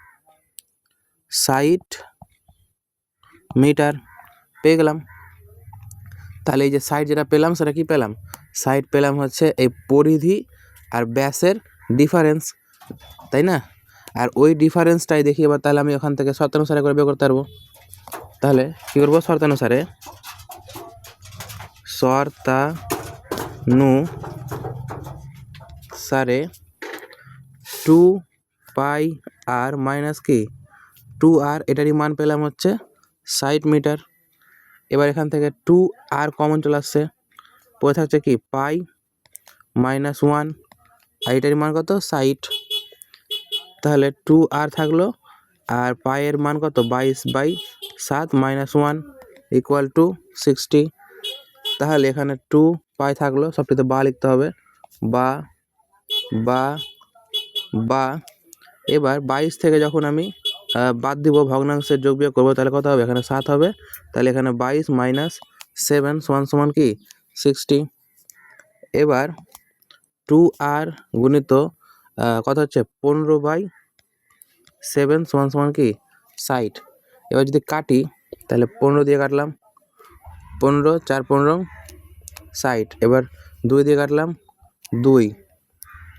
60 মিটার পেয়ে গেলাম। তাহলে এই যে 60 যেটা পেলাম সেটা কি পেলাম, 60 পেলাম হচ্ছে এই পরিধি আর ব্যাসের ডিফারেন্স, তাই না। আর ওই ডিফারেন্সটাই দেখি এবার, তাহলে আমি ওখান থেকে শর্তানুসারে করে বের করতে পারবো। তাহলে কী করবো, শর্তানুসারে 2πr মাইনাস কি 2r, এটারই মান পেলাম হচ্ছে 60 মিটার। এবার এখান থেকে 2r কমন চলে আসছে, পড়ে থাকছে কি π -1, আর এটারই মান কত 60। তাহলে 2r থাকলো, আর পায়ের মান কত 22/7 -1 = 60। তাহলে এখানে 2 পাই থাকলো, সবটিতে বা লিখতে হবে, বা বা বা এবার 22 থেকে যখন আমি বাদ দিব, ভগ্নাংশের যোগ বিয়োগ করবো, তাহলে কত হবে, এখানে 7 হবে। তাহলে এখানে 22 - 7 = কি 60। এবার 2r গুণিত কত হচ্ছে 15/7 = কি 60। এবার যদি কাটি, তাহলে 15 দিয়ে কাটলাম, 15 4 15 60। এবার 2 দিয়ে কাটলাম 2।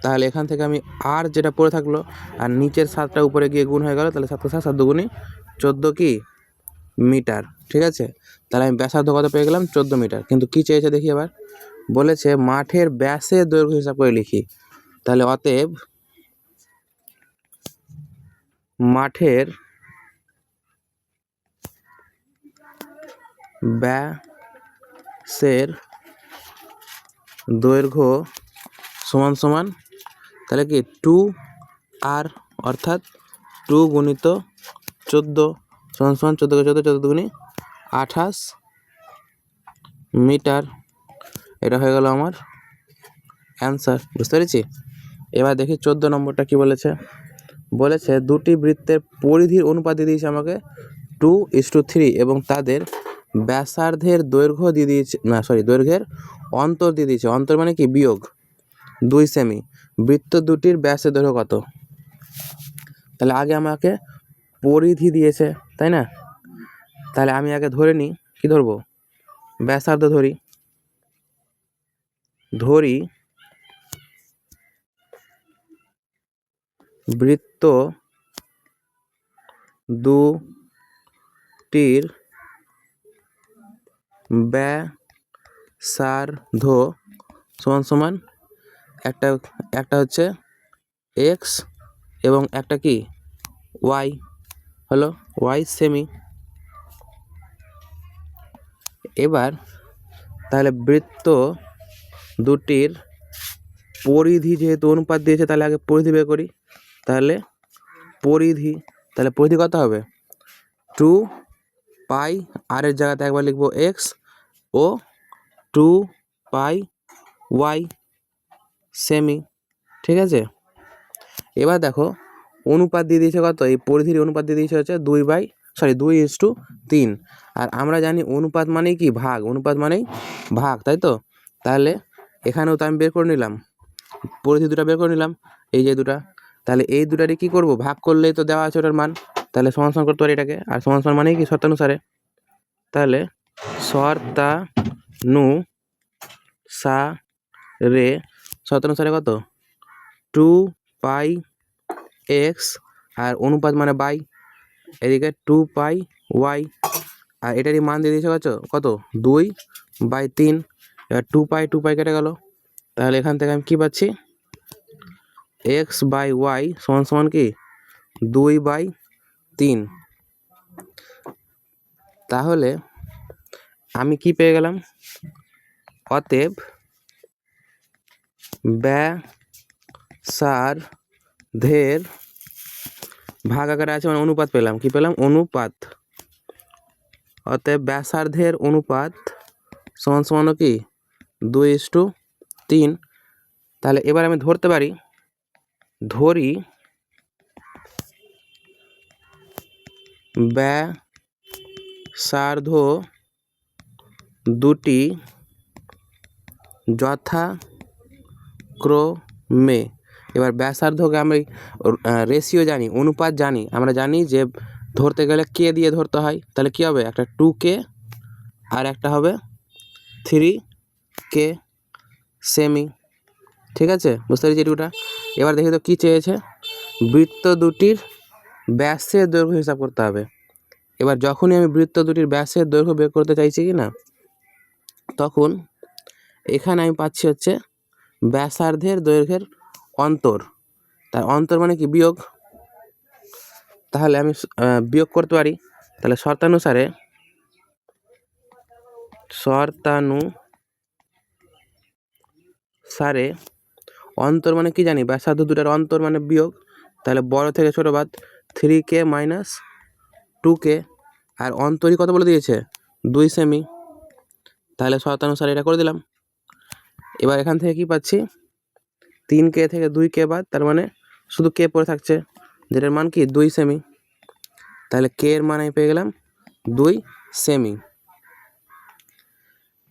তাহলে এখান থেকে আমি আর যেটা পড়ে থাকলো, আর নিচের 7টা উপরে গিয়ে গুণ হয়ে গেল, তাহলে 7 7 7 2 14 কি মিটার। ঠিক আছে, তাহলে আমি ব্যাসার্ধ কত পেয়ে গেলাম 14 মিটার। কিন্তু কি চেয়েছে দেখি, এবার বলেছে মাঠের ব্যাসের দৈর্ঘ্য হিসাব করে লিখি। তাহলে অতএব মাঠের ব্যাসের দৈর্ঘ্য সমান সমান, তাহলে কি 2r, অর্থাৎ 2 গুণিত 14 সমান সমান 14 × 14 14 দুগুণে 28 মিটার। এটা হয়ে গেল আমার অ্যান্সার। বুঝতে পেরেছি? এবার দেখি 14 নম্বরটা কি বলেছে। বলেছে দুটি বৃত্তের পরিধির অনুপাত দিয়ে দিয়েছে আমাকে 2:3 এবং তাদের ব্যাসার্ধের দৈর্ঘ্য দিয়ে দিয়েছে, না সরি, দৈর্ঘ্যের অন্তর দিয়ে দিয়েছে। অন্তর মানে কি বিয়োগ 2 সেমি। বৃত্ত দুটির ব্যাসের দৈর্ঘ্য কত? তাহলে আগে আমাকে পরিধি দিয়েছে, তাই না? তাহলে আমি আগে ধরে নিই, কি ধরবো, ব্যাসার্ধ ধরি বৃত্ত দুটির ব্যাসার্ধ সমান সমান একটা হচ্ছে এক্স এবং একটা কি ওয়াই, হলো ওয়াই সেমি। এবার তাহলে বৃত্ত দুটির পরিধি যেহেতু অনুপাত দিয়েছে, তাহলে আগে পরিধি বের করি। তাহলে পরিধি কত হবে 2 পাই, আর এর জায়গাতে একবার লিখবো এক্স, ও 2 পাই ওয়াই সেমি। ঠিক আছে, এবার দেখো অনুপাত দিয়ে দিয়েছে কত, এই পরিধির অনুপাত দিয়ে দিয়েছে হচ্ছে 2:3। আর আমরা জানি অনুপাত মানেই কি ভাগ, অনুপাত মানেই ভাগ, তাই তো? তাহলে এখানেও তো আমি বের করে নিলাম, পরিধি দুটা বের করে নিলাম, এই যে দুটা। তাহলে এই দুটারই কি করব, ভাগ করলেই তো দেওয়া আছে ওটার মান, তাহলে সমান সমান করতে পারি এটাকে। আর সমান সমান মানেই কি শর্তানুসারে। তাহলে শর্তানুসারে কত 2 পাই এক্স, আর অনুপাত মানে বাই, এদিকে 2 পাই ওয়াই, আর এটারই মান দিয়ে দিয়েছে কত 2/3। এবার 2 পাই কেটে গেল, তাহলে এখান থেকে আমি কি পাচ্ছি, x/y সমান সমান কি 2/3। তাহলে আমি কি পেয়ে গেলাম, অতএব ব্যাসার্ধের ভাগ আকারে আছে মানে অনুপাত পেলাম, কি পেলাম, অনুপাত। অতএব ব্যাসার্ধের অনুপাত সমান সমান কি 2:3। তাহলে এবার আমি ধরতে পারি, ধরি ব্যাসার্ধ দুটি যথাক্রমে, এবার ব্যাসার্ধকে আমি রেশিও জানি, অনুপাত জানি, আমরা জানি যে ধরতে গেলে কে দিয়ে ধরতে হয়। তাহলে কি হবে, একটা 2K আর একটা হবে 3K সেমি। ঠিক আছে, বুঝতে পেরেছি এটুকুটা। এবার দেখি তো কি চেয়েছে, বৃত্ত দুটির ব্যাসের দৈর্ঘ্য হিসাব করতে হবে। এবার যখনই আমি বৃত্ত দুটির ব্যাসের দৈর্ঘ্য বের করতে চাইছি কি না, তখন এখানে আমি পাচ্ছি হচ্ছে ব্যাসার্ধের দৈর্ঘ্যের অন্তর। তার অন্তর মানে কি বিয়োগ, তাহলে আমি বিয়োগ করতে পারি। তাহলে শর্তানুসারে অন্তর মানে কি জানি, ব্যাসার্ধ দুটার অন্তর মানে বিয়োগ, তাহলে বড় থেকে ছোট বাদ 3k মাইনাস 2k, আর অন্তরী কত বলে দিয়েছে 2 সেমি, তাহলে শর্তানুসারে এটা করে দিলাম। এবার এখান থেকে কি পাচ্ছি 3k থেকে 2k বাদ, তার মানে শুধু k পড়ে থাকছে, যেটার মান কি 2 সেমি। তাহলে k এর মান আমি পেয়ে গেলাম 2 সেমি।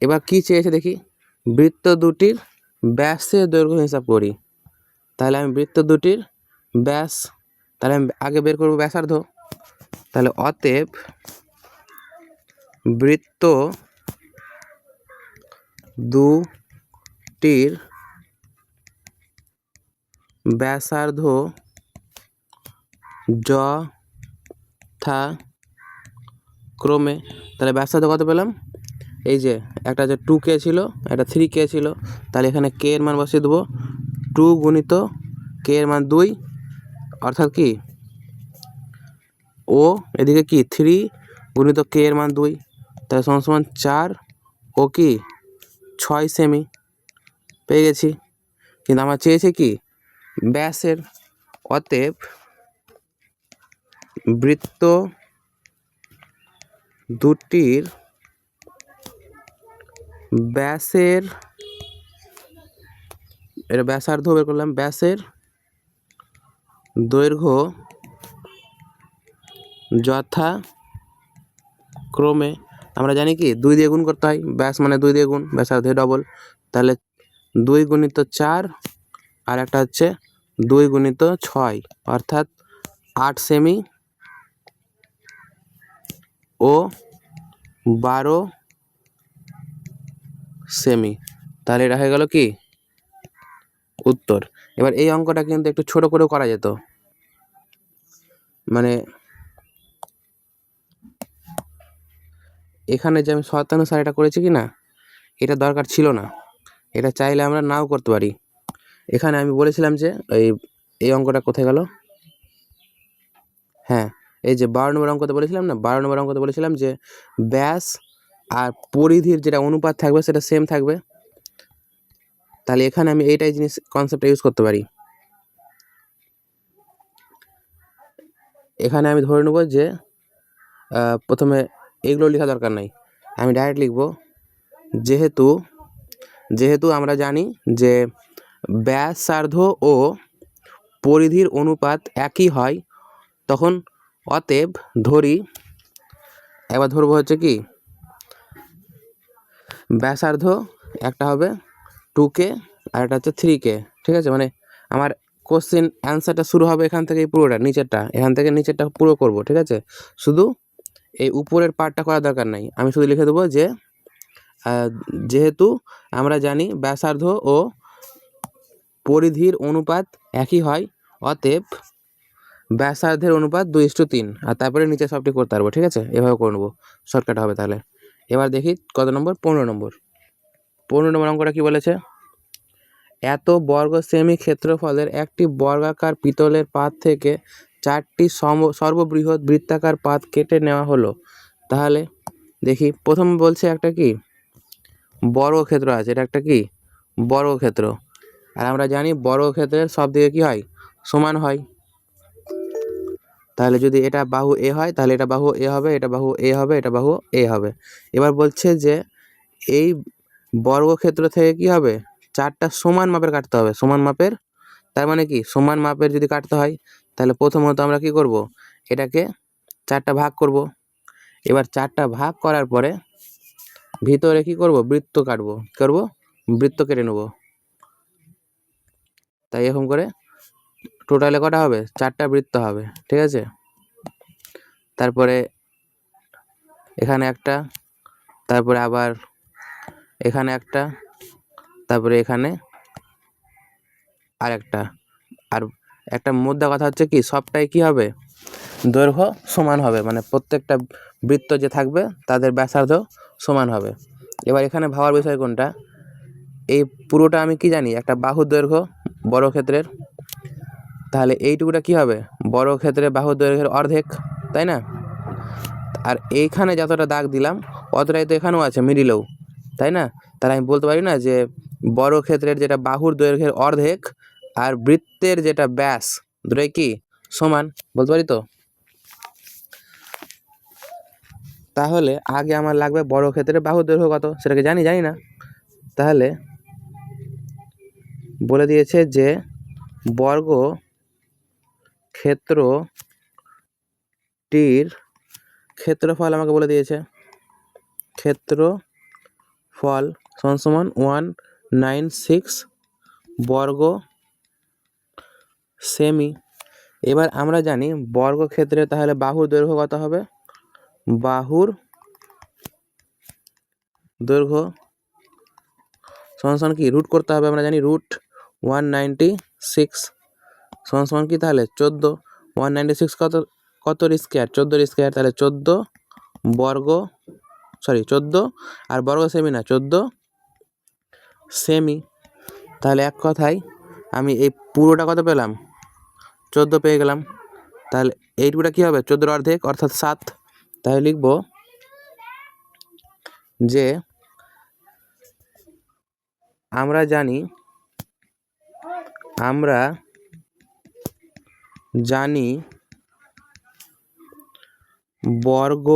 এবার কি চেয়েছে দেখি, বৃত্ত দুটির ব্যাসের দৈর্ঘ্য হিসাব করি। তাহলে আমি বৃত্ত দুটির ব্যাস, তাহলে আমি আগে বের করবো ব্যাসার্ধ। তাহলে অতএব বৃত্ত দুটির ব্যাসার্ধ যথাক্রমে, তাহলে ব্যাসার্ধ কত পেলাম, এই যে একটা যে 2k ছিল, একটা 3k ছিল, তাহলে এখানে k এর মান বসিয়ে দেবো, 2 গুণিত k এর মান 2, অর্থাৎ কি ও এদিকে কি 3 গুণিত k এর মান 2, তাহলে সমান সমান 4 ও কি 6 সেমি পেয়ে গেছি। কিন্তু আমার চেয়েছে কি ব্যাসের, অতএব বৃত্ত দুটির ব্যাসের, এটা ব্যাসার্ধ বের করলাম, ব্যাসের দৈর্ঘ্য যথাক্রমে, আমরা জানি কি 2 দিয়ে গুণ করতে হয়, ব্যাস মানে 2 দিয়ে গুণ, ব্যাসার্ধে ডবল, তাহলে 2 গুণিত 4 আর একটা হচ্ছে 2 গুণিত 6, অর্থাৎ 8 সেমি ও 12 সেমি। তাহলে এটা হয়ে গেল কি উত্তর। এবার এই অঙ্কটা কিন্তু একটু ছোট করেও করা যেত, মানে এখানে যে আমি শর্তানুসারে এটা করেছি কি না, এটা দরকার ছিল না, এটা চাইলে আমরা নাও করতে পারি। এখানে আমি বলেছিলাম যে এই অঙ্কটা কোথায় গেল, হ্যাঁ এই যে 12 নম্বর অঙ্কতে বলেছিলাম না, 12 নম্বর অঙ্কতে বলেছিলাম যে ব্যাস আর পরিধির যেটা অনুপাত থাকবে সেটা সেম থাকবে। তাহলে এখানে আমি এইটাই জিনিস কনসেপ্টটা ইউজ করতে পারি। এখানে আমি ধরে নেব যে প্রথমে এগুলো লেখা দরকার নাই, আমি ডাইরেক্ট লিখব যেহেতু আমরা জানি যে ব্যাসার্ধ ও পরিধির অনুপাত একই হয়, তখন অতএব ধরি, একবার ধরবো হচ্ছে কি ব্যাসার্ধ একটা হবে 2k আর একটা হচ্ছে 3k, ঠিক আছে। মানে আমার কোশ্চেন অ্যান্সারটা শুরু হবে এখান থেকে, পুরোটা নিচেরটা, এখান থেকে নিচেরটা পুরো করব, ঠিক আছে। শুধু এই উপরের পার্টটা করার দরকার নাই, আমি শুধু লিখে দেবো যে যেহেতু আমরা জানি ব্যাসার্ধ ও পরিধির অনুপাত একই হয়, অতএব ব্যাসার্ধের অনুপাত 2:3, আর তারপরে নিচে সবটি করতে পারবো, ঠিক আছে। এভাবে করে নেবো, শর্টকাট হবে তাহলে। এবার দেখি কত নম্বর, 15 নম্বর। 15 নম্বর অঙ্কটা কি বলেছে, এত বর্গ সেমি ক্ষেত্রফলের একটি বর্গাকার পিতলের পাত থেকে 4টি সর্ববৃহৎ বৃত্তাকার পাত কেটে নেওয়া হলো। তাহলে দেখি প্রথম বলছে একটা কি বর্গক্ষেত্র আছে, এটা একটা কি বর্গক্ষেত্র, আর আমরা জানি বর্গক্ষেত্রের সব দিকে কি হয় সমান হয়। তাহলে যদি এটা বাহু এ হয় তাহলে এটা বাহু এ হবে, এটা বাহু এ হবে, এটা বাহু এ হবে। এবার বলছে যে এই বর্গক্ষেত্র থেকে কি হবে 4টা সমান মাপের কাটতে হবে, সমান মাপের, তার মানে কি সমান মাপের যদি কাটতে হয় তাহলে প্রথমত আমরা কি করব, এটাকে 4টা ভাগ করব। এবার 4টা ভাগ করার পরে ভিতরে কি করব, বৃত্ত কাটবো, বৃত্ত কেটে নেব। তাই এরকম করে টোটালে কটা হবে 4টা বৃত্ত হবে, ঠিক আছে। তারপরে এখানে একটা, তারপরে আবার এখানে একটা, তারপরে এখানে আর একটা, আর একটা মোদ্দা কথা হচ্ছে কি সবটাই কি হবে দৈর্ঘ্য সমান হবে, মানে প্রত্যেকটা বৃত্ত যে থাকবে তাদের ব্যাসার্ধ সমান হবে। এবার এখানে ভাবার বিষয় কোনটা, এই পুরোটা আমি কি জানি একটা বাহুর দৈর্ঘ্য বর্গক্ষেত্রের, তাহলে এইটুকুটা কি হবে বর্গক্ষেত্রের বাহুর দৈর্ঘ্যের অর্ধেক, তাই না। আর এইখানে যতটা দাগ দিলাম অতটাই তো এখানেও আছে মিডিলেও, তাই না। তাহলে আমি বলতে পারি না যে বর্গক্ষেত্রের যেটা বাহুর দৈর্ঘ্যের অর্ধেক আর বৃত্তের যেটা ব্যাস দুটোই কি সমান বলতে পারি তো। তাহলে আগে আমার লাগবে বর্গক্ষেত্রের বাহুর দৈর্ঘ্য কত, সেটাকে জানি না। তাহলে বলে দিয়েছে যে বর্গ ক্ষেত্রটির ক্ষেত্রফল আমাকে বলে দিয়েছে, ক্ষেত্রফল সমান 196 বর্গ সেমি। এবার আমরা জানি বর্গক্ষেত্রে তাহলে বাহুর দৈর্ঘ্য কত হবে, বাহুর দৈর্ঘ্য সমান কি রুট করতে হবে, আমরা জানি রুট 196 সমান কি তাহলে 14। 196 কতর স্কোয়ার, 14 স্কোয়ার, তাহলে 14 আর বর্গ সেমি না 14 সেমি। তাহলে এক কথায় আমি এই পুরোটা কত পেলাম, 14 পেয়ে গেলাম। তাহলে এইটুকুটা কী হবে, 14 অর্ধেক অর্থাৎ 7। তাহলে লিখব যে আমরা জানি বর্গ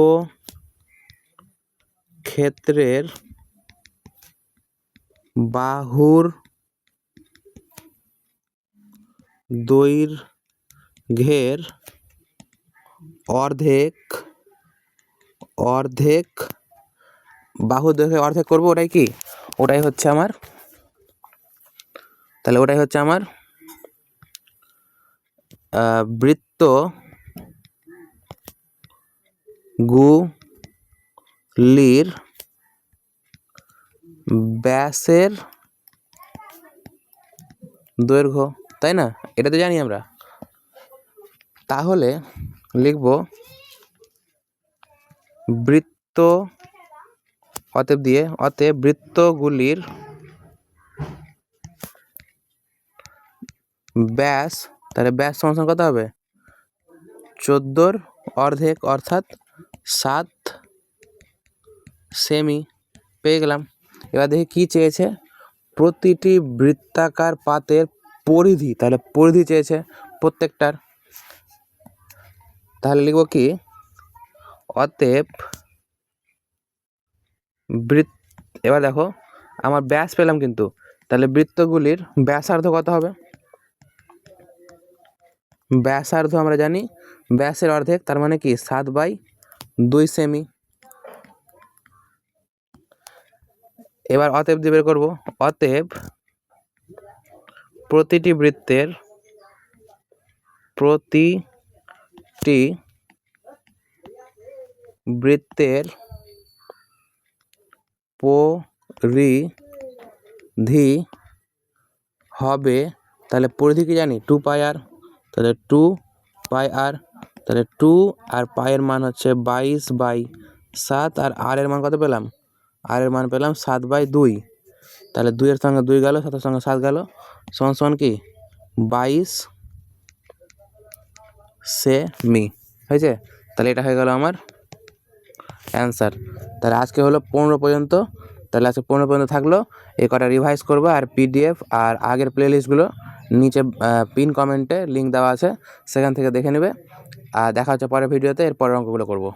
ক্ষেত্রের বাহুর দৈর্ঘ্যের অর্ধেক বাহুর দৈর্ঘ্যের অর্ধেক করবো, ওটাই হচ্ছে আমার, তাহলে ওটাই হচ্ছে আমার বৃত্ত গুলির ব্যাসের দৈর্ঘ্য, তাই না? এটা তো জানি আমরা। তাহলে লিখব বৃত্ত অতএব বৃত্তগুলির ব্যাস, তাহলে ব্যাস সমান কত হবে, 14 অর্ধেক অর্থাৎ 7 সেমি পেয়ে গেলাম। এবার দেখি কি চেয়েছে, প্রতিটি বৃত্তাকার পাতের পরিধি, তাহলে পরিধি চেয়েছে প্রত্যেকটার। তাহলে লিখব কি, অতএব এবার দেখো আমার ব্যাস পেলাম, কিন্তু তাহলে বৃত্তগুলির ব্যাসার্ধ কত হবে, ব্যাসার্ধ আমরা জানি ব্যাসের অর্ধেক, তার মানে কি 7/2 সেমি। এবার অতএব দিয়ে বের করবো, অতএব প্রতিটি বৃত্তের পরিধি হবে, তাহলে পরিধি কি জানি 2πr, তাহলে 2πr, তাহলে 2 আর পায়ের মান হচ্ছে 22/7, আর আর এর মান কত পেলাম, আর এর মান পেলাম 7/2। তাহলে 2 এর সঙ্গে 2 গেল, 7 এর সঙ্গে 7 গেল, সমান কি 22 সেমি হয়েছে। তাহলে এটা হয়ে গেল আমার অ্যান্সার। তাহলে আজকে হলো 15 পর্যন্ত, তাহলে আজকে 15 পর্যন্ত থাকলো। এই কটা রিভাইজ করবো, আর পিডিএফ আর আগের প্লেলিস্টগুলো নিচে পিন কমেন্টে লিঙ্ক দেওয়া আছে, সেখান থেকে দেখে নেবে। আর দেখা হচ্ছে পরের ভিডিওতে, এর পরের অঙ্কগুলো করবো।